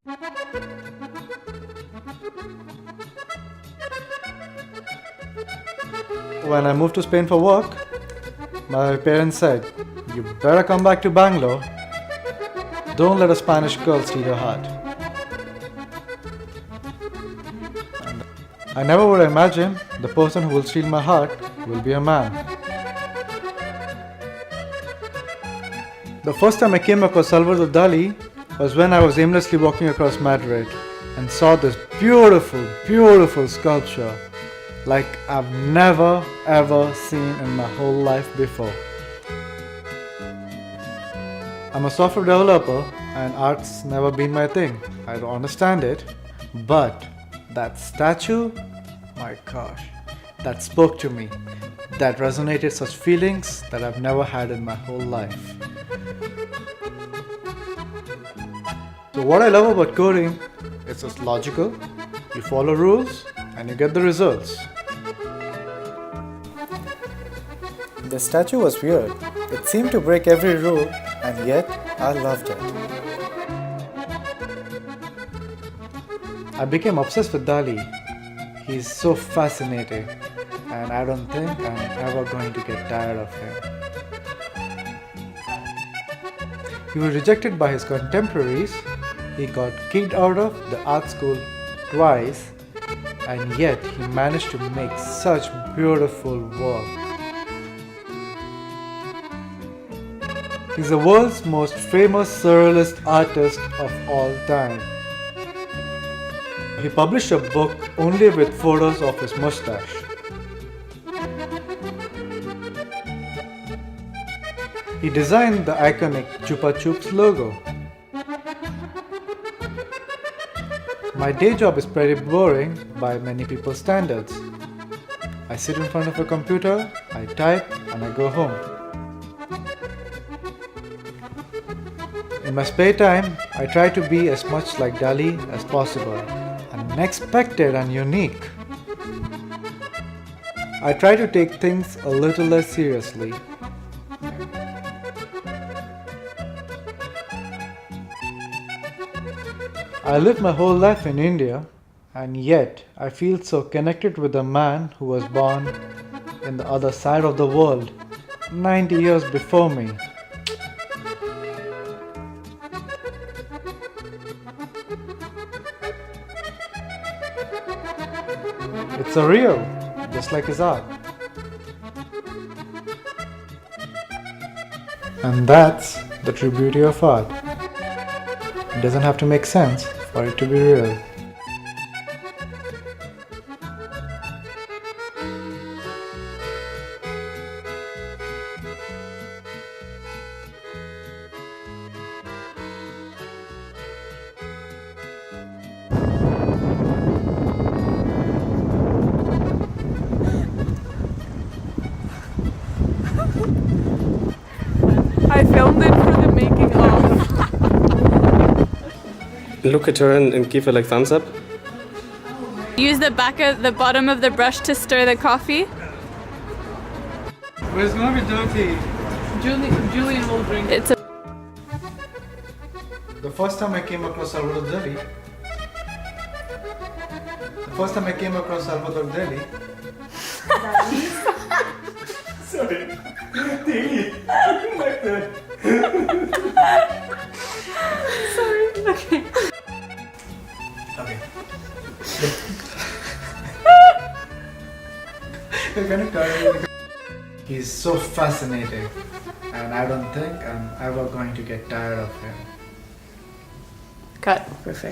When I moved to Spain for work, my parents said, "You better come back to Bangalore. Don't let a Spanish girl steal your heart." And I never would imagine the person who will steal my heart will be a man. The first time I came across Salvador Dali was when I was aimlessly walking across Madrid and saw this beautiful, beautiful sculpture like I've never ever seen in my whole life before. I'm a software developer and art's never been my thing. I don't understand it, but that statue, my gosh, that spoke to me. That resonated such feelings that I've never had in my whole life. So what I love about coding is it's logical, you follow rules and you get the results. The statue was weird. It seemed to break every rule and yet I loved it. I became obsessed with Dali. He's so fascinating and I don't think I'm ever going to get tired of him. He was rejected by his contemporaries. He got kicked out of the art school twice and yet he managed to make such beautiful work. He's the world's most famous surrealist artist of all time. He published a book only with photos of his mustache. He designed the iconic Chupa Chups logo. My day job is pretty boring by many people's standards. I sit in front of a computer, I type, and I go home. In my spare time, I try to be as much like Dali as possible, unexpected and unique. I try to take things a little less seriously. I lived my whole life in India, and yet I feel so connected with a man who was born in the other side of the world 90 years before me. It's surreal, just like his art. And that's the true beauty of art. It doesn't have to make sense for it to be real. I filmed it for the making of. Look at her and give her like thumbs up. Use the bottom of the brush to stir the coffee. But it's gonna be dirty. Julian will drink it. The first time I came across Salvador Dali. Sorry. Sorry. Okay. Okay. You're gonna cry. He's so fascinating, and I don't think I'm ever going to get tired of him. Cut. Perfect.